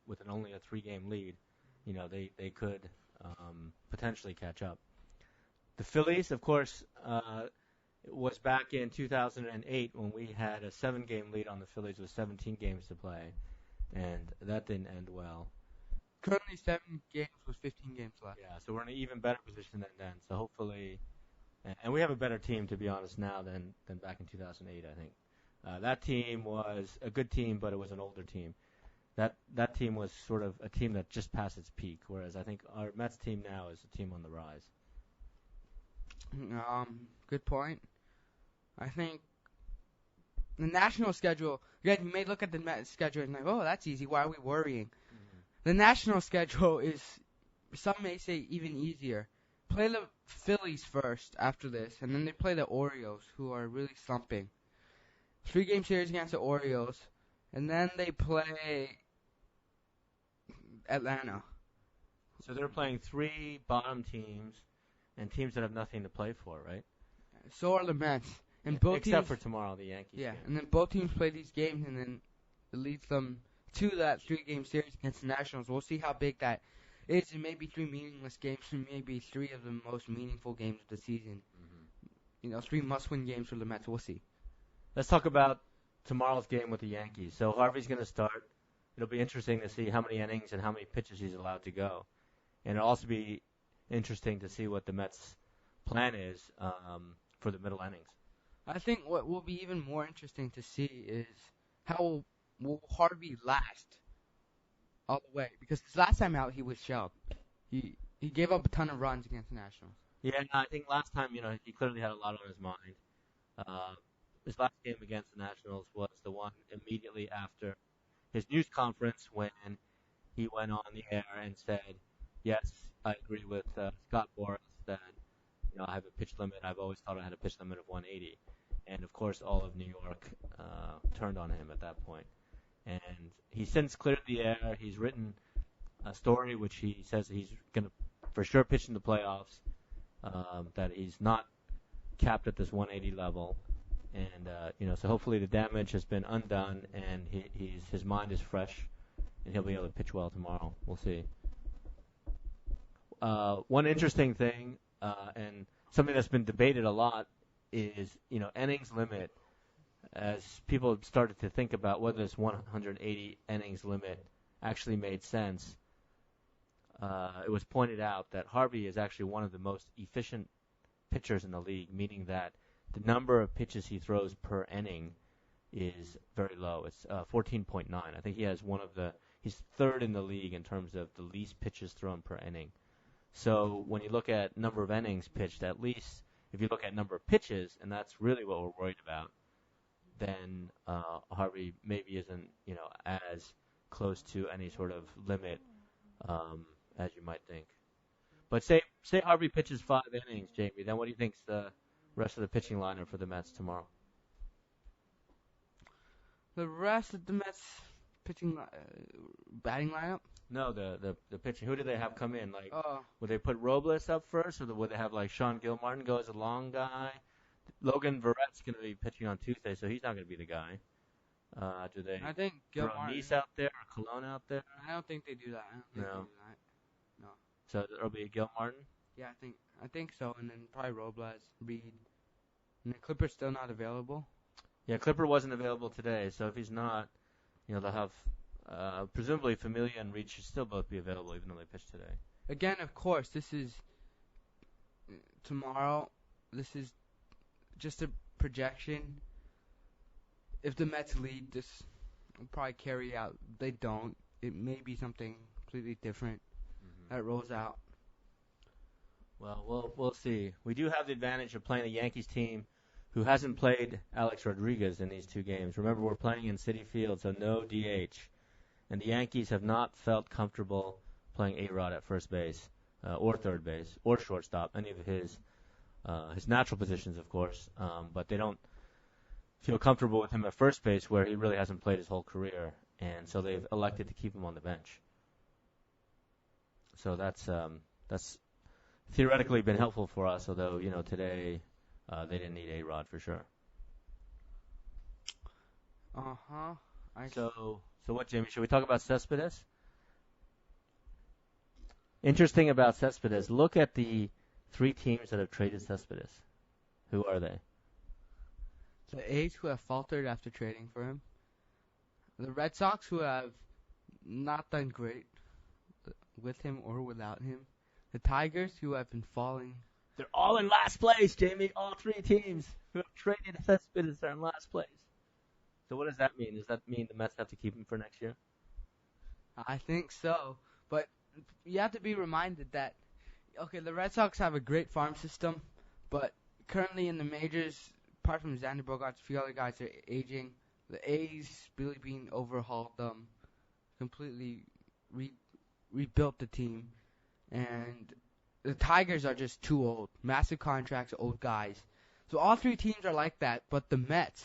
with only a 3-game lead, they could potentially catch up. The Phillies, of course, it was back in 2008 when we had a 7-game lead on the Phillies with 17 games to play, and that didn't end well. Currently 7 games with 15 games left. Yeah, so we're in an even better position than then. So hopefully, and we have a better team, to be honest, now than back in 2008, I think. That team was a good team, but it was an older team. That team was sort of a team that just passed its peak, whereas I think our Mets team now is a team on the rise. Good point. I think the national schedule, again, you may look at the Mets schedule and like, oh, that's easy. Why are we worrying? Mm-hmm. The national schedule is, some may say, even easier. Play the Phillies first after this, and then they play the Orioles, who are really slumping. 3-game series against the Orioles, and then they play Atlanta. So they're playing 3 bottom teams and teams that have nothing to play for, right? So are the Mets. And both except for tomorrow, the Yankees. Yeah, game. And then both teams play these games, and then it leads them to that 3-game series against the Nationals. We'll see how big that is. It may be 3 meaningless games, and maybe 3 of the most meaningful games of the season. Mm-hmm. 3 must-win games for the Mets. We'll see. Let's talk about tomorrow's game with the Yankees. So Harvey's going to start. It'll be interesting to see how many innings and how many pitches he's allowed to go. And it'll also be interesting to see what the Mets' plan is for the middle innings. I think what will be even more interesting to see is how will Harvey last all the way. Because his last time out, he was shelled. He gave up a ton of runs against the Nationals. Yeah, I think last time, he clearly had a lot on his mind. His last game against the Nationals was the one immediately after his news conference when he went on the air and said, yes, I agree with Scott Boras that I have a pitch limit. I've always thought I had a pitch limit of 180. And, of course, all of New York turned on him at that point. And he's since cleared the air. He's written a story which he says he's going to for sure pitch in the playoffs, that he's not capped at this 180 level. And, so hopefully the damage has been undone and his mind is fresh and he'll be able to pitch well tomorrow. We'll see. One interesting thing, and something that's been debated a lot, is, innings limit. As people have started to think about whether this 180 innings limit actually made sense, it was pointed out that Harvey is actually one of the most efficient pitchers in the league, meaning that the number of pitches he throws per inning is very low. It's 14.9. I think he's third in the league in terms of the least pitches thrown per inning. So when you look at number of innings pitched, at least if you look at number of pitches, and that's really what we're worried about, then Harvey maybe isn't, as close to any sort of limit as you might think. But say Harvey pitches 5 innings, Jamie, then what do you think's the rest of the pitching lineup for the Mets tomorrow? The rest of the Mets pitching batting lineup? No, the pitching. Who do they have come in? Would they put Robles up first, or would they have Sean Gilmartin go as a long guy? Logan Verrett's going to be pitching on Tuesday, so he's not going to be the guy. Do they? I think Gilmartin. Nice out there or Colon out there? I don't think they do that. No. So there'll be a Gilmartin? Yeah, I think so, and then probably Robles, Reed, and the Clipper's still not available. Yeah, Clipper wasn't available today, so if he's not, they'll have presumably Familia and Reed should still both be available, even though they pitched today. Again, of course, this is tomorrow. This is just a projection. If the Mets lead, this will probably carry out. They don't. It may be something completely different that rolls out. Well, we'll see. We do have the advantage of playing a Yankees team who hasn't played Alex Rodriguez in these 2 games. Remember, we're playing in Citi Field, so no DH. And the Yankees have not felt comfortable playing A-Rod at first base or third base or shortstop, any of his natural positions, of course. But they don't feel comfortable with him at first base, where he really hasn't played his whole career. And so they've elected to keep him on the bench. So that's theoretically been helpful for us, although, today they didn't need A-Rod for sure. So what, Jamie? Should we talk about Cespedes? Interesting about Cespedes. Look at the 3 teams that have traded Cespedes. Who are they? The A's, who have faltered after trading for him. The Red Sox, who have not done great with him or without him. The Tigers, who have been falling. They're all in last place, Jamie. All 3 teams who have traded Cespedes are in last place. So what does that mean? Does that mean the Mets have to keep him for next year? I think so. But you have to be reminded that, okay, the Red Sox have a great farm system, but currently in the majors, apart from Xander Bogaerts, a few other guys are aging. The A's, Billy Beane overhauled them, completely rebuilt the team, and the Tigers are just too old. Massive contracts, old guys. So all 3 teams are like that, but the Mets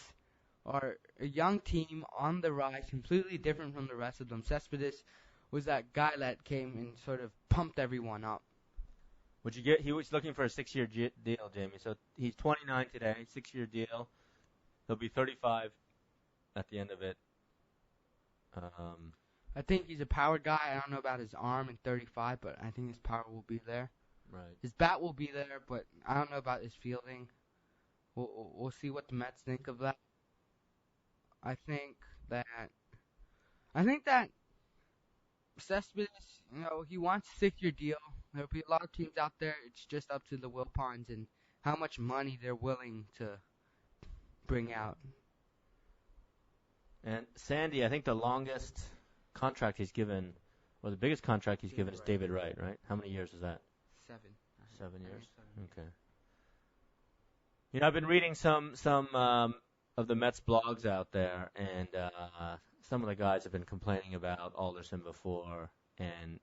are a young team on the rise, completely different from the rest of them. Cespedes was that guy that came and sort of pumped everyone up. Would you get? He was looking for a 6-year deal, Jamie. So he's 29 today, 6-year deal. He'll be 35 at the end of it. I think he's a power guy. I don't know about his arm in 35, but I think his power will be there. Right. His bat will be there, but I don't know about his fielding. We'll see what the Mets think of that. I think that Cespedes, he wants a 6-year deal. There'll be a lot of teams out there. It's just up to the Wilpons and how much money they're willing to bring out. And Sandy, I think the longest contract he's given, or the biggest contract he's given, is David Wright, right? How many years is that? 7. 7 years. Okay. I've been reading some of the Mets blogs out there, and some of the guys have been complaining about Alderson before and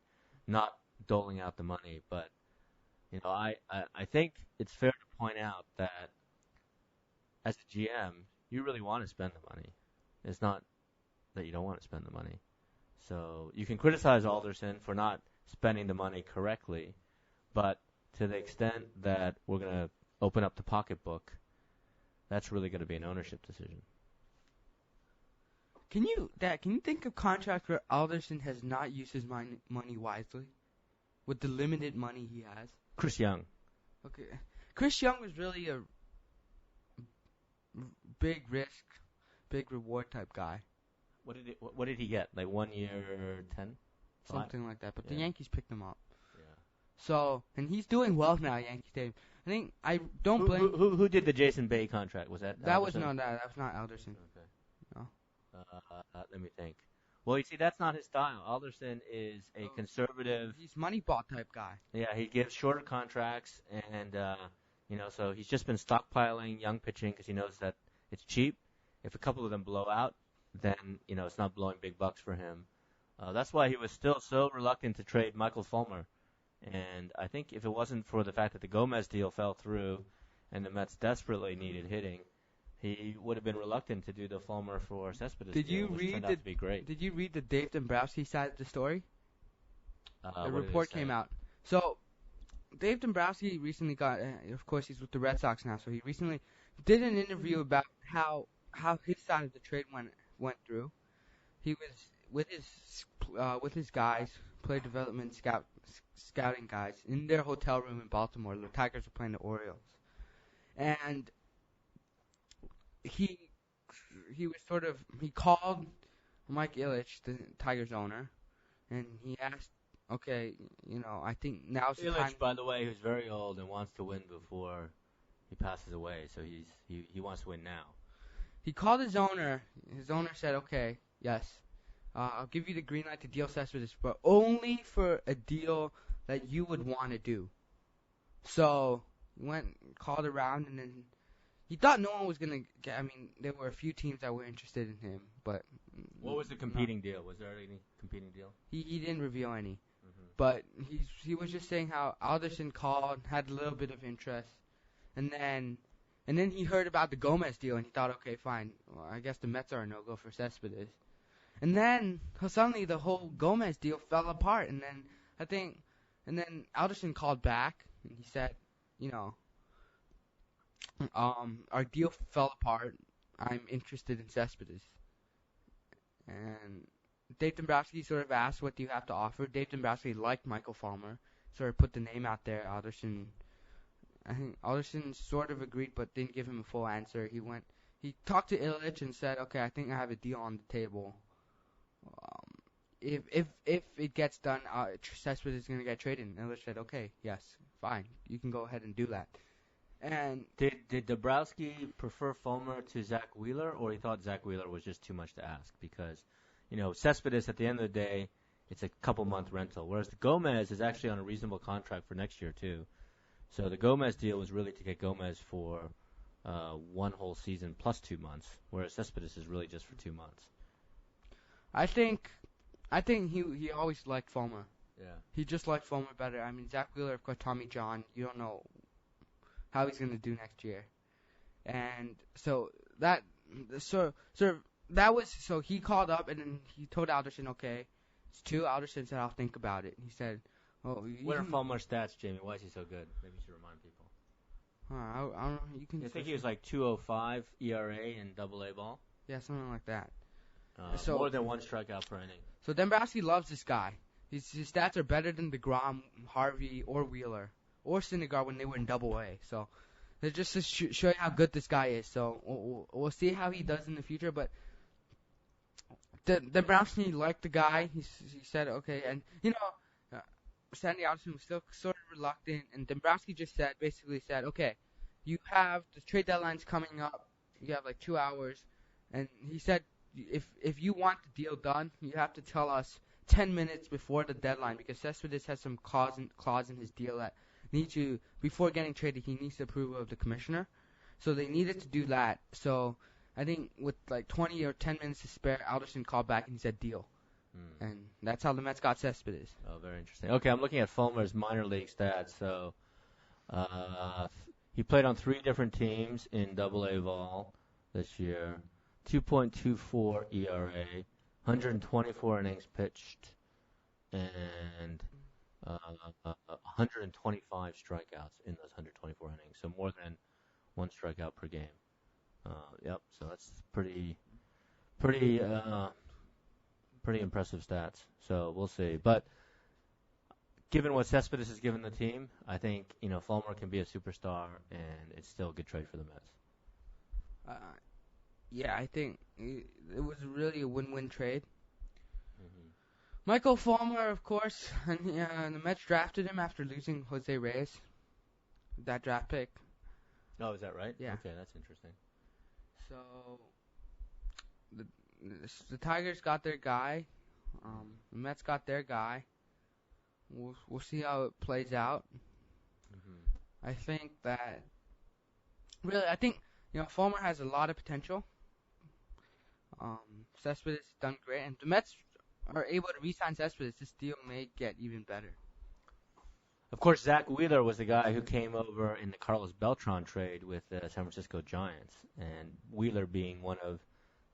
not doling out the money. But I think it's fair to point out that as a GM, you really want to spend the money. It's not that you don't want to spend the money. So you can criticize Alderson for not spending the money correctly, but to the extent that we're going to open up the pocketbook, that's really going to be an ownership decision. Can you think of contracts where Alderson has not used his money wisely, with the limited money he has? Chris Young. Okay, Chris Young was really a big risk, big reward type guy. What did he get? Like 1 year, 10? Something like that. But Yeah. the Yankees picked him up. Yeah. So, and he's doing well now at Yankee Stadium. I think I don't blame. Who did the Jason Bay contract? Was that? That was Alderson? that was not Alderson. Okay. No. Let me think. Well, you see, that's not his style. Alderson is a conservative. He's Moneyball type guy. Yeah, he gives shorter contracts, and so he's just been stockpiling young pitching because he knows that it's cheap. If a couple of them blow out, then it's not blowing big bucks for him. That's why he was still so reluctant to trade Michael Fulmer. And I think if it wasn't for the fact that the Gomez deal fell through and the Mets desperately needed hitting, he would have been reluctant to do the Fulmer for Cespedes deal, which turned out to be great. Did you read the Dave Dombrowski side of the story? The What report did it say? came out. So, Dave Dombrowski recently got, of course, he's with the Red Sox now. So he recently did an interview about how his side of the trade went through. He was with his guys, player development scouting guys, in their hotel room in Baltimore. The Tigers were playing the Orioles, and he called Mike Ilitch, the Tigers owner, and he asked, okay, I think now's the time. Ilitch, by the way, who's very old and wants to win before he passes away, so he wants to win now. He called his owner. His owner said, okay, yes, I'll give you the green light to deal Cespedes, but only for a deal that you would want to do. So he went and called around, and then he thought no one was going to get. I mean, there were a few teams that were interested in him, but What was the competing deal? Was there any competing deal? he didn't reveal any. Mm-hmm. But he was just saying how Alderson called, had a little bit of interest, and then he heard about the Gomez deal, and he thought, okay, fine, well, I guess the Mets are a no-go for Cespedes. And then suddenly the whole Gomez deal fell apart, and then Alderson called back, and he said, our deal fell apart. I'm interested in Cespedes. And Dave Dombrowski sort of asked, "What do you have to offer?" Dave Dombrowski liked Michael Fulmer, sort of put the name out there. I think Alderson sort of agreed, but didn't give him a full answer. He talked to Illich and said, "Okay, I think I have a deal on the table. Um, if it gets done, Cespedes is going to get traded." And Illich said, "Okay, yes, fine, you can go ahead and do that." And Did Dabrowski prefer Fulmer to Zach Wheeler, or he thought Zach Wheeler was just too much to ask? Because, Cespedes, at the end of the day, it's a couple-month rental, whereas the Gomez is actually on a reasonable contract for next year, too. So the Gomez deal was really to get Gomez for one whole season plus 2 months, whereas Cespedes is really just for 2 months. I think he always liked Fulmer. Yeah. He just liked Fulmer better. I mean, Zach Wheeler, of course, Tommy John. You don't know how he's going to do next year, and so he called up and then he told Alderson, "Okay, it's two." Alderson said, "I'll think about it." He said, "Oh, what are Fulmer's stats, Jamie? Why is he so good? Maybe you should remind people. I don't know. You can. I think he was like 2.05 ERA in Double-A ball. Yeah, something like that. More than one strikeout per inning. So Dombrowski loves this guy. His stats are better than DeGrom, Harvey, or Wheeler, or Syndergaard when they were in Double-A. So they're just to show you how good this guy is. So we'll see how he does in the future. But Dombrowski liked the guy. He said, "Okay," and Sandy Alderson was still sort of reluctant, and Dombrowski just basically said, "Okay, you have the trade deadline's coming up. You have like 2 hours," and he said, "If you want the deal done, you have to tell us 10 minutes before the deadline, because Cespedes has some clause in his deal that before getting traded, he needs the approval of the commissioner. So they needed to do that. So I think with like 20 or 10 minutes to spare, Alderson called back and he said deal." And that's how the Mets got Cespedes. Oh, very interesting. Okay, I'm looking at Fulmer's minor league stats. So he played on 3 different teams in Double-A ball this year. 2.24 ERA, 124 innings pitched, and 125 strikeouts in those 124 innings. So more than 1 strikeout per game. Yep. So that's pretty impressive stats. So we'll see. But given what Cespedes has given the team, I think Fulmer can be a superstar, and it's still a good trade for the Mets. Yeah, I think it was really a win-win trade. Mm-hmm. Michael Fulmer, of course, and the Mets drafted him after losing Jose Reyes, that draft pick. Oh, is that right? Yeah. Okay, that's interesting. So the Tigers got their guy. The Mets got their guy. We'll see how it plays out. Mm-hmm. I think Fulmer has a lot of potential. Cespedes has done great, and the Mets are able to re-sign Cespedes. This deal may get even better. Of course, Zach Wheeler was the guy who came over in the Carlos Beltran trade with the San Francisco Giants, and Wheeler being one of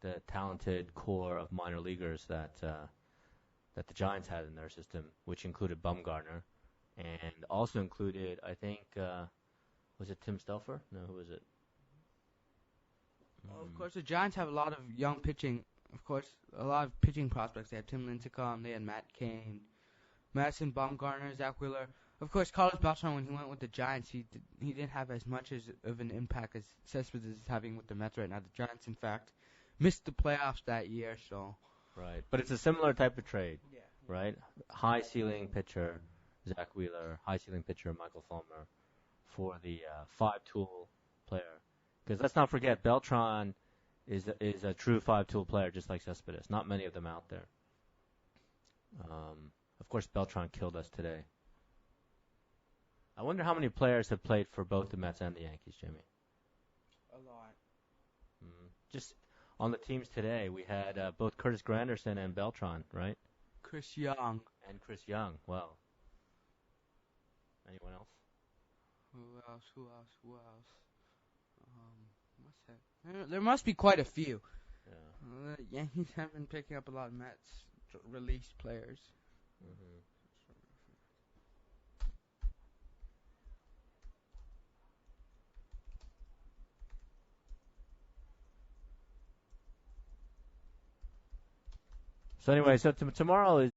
the talented core of minor leaguers that the Giants had in their system, which included Bumgarner, and also included, I think, was it Tim Stelfer? No, who was it? Of course, the Giants have a lot of young pitching. Of course, a lot of pitching prospects. They had Tim Lincecum, they had Matt Cain, Madison Bumgarner, Zach Wheeler. Of course, Carlos Beltran, when he went with the Giants, he didn't have as much of an impact as Cespedes is having with the Mets right now. The Giants, in fact, missed the playoffs that year. So. Right, but it's a similar type of trade, right? High ceiling pitcher, Zach Wheeler, high ceiling pitcher, Michael Fulmer, for the 5-tool player. Because let's not forget, Beltran is a true 5-tool player, just like Cespedes. Not many of them out there. Of course, Beltran killed us today. I wonder how many players have played for both the Mets and the Yankees, Jimmy. A lot. Just on the teams today, we had both Curtis Granderson and Beltran, right? Chris Young. And Chris Young. Well, anyone else? Who else? What's that? There must be quite a few. Yeah. Yankees have been picking up a lot of Mets released players. Mm-hmm. So anyway, so tomorrow is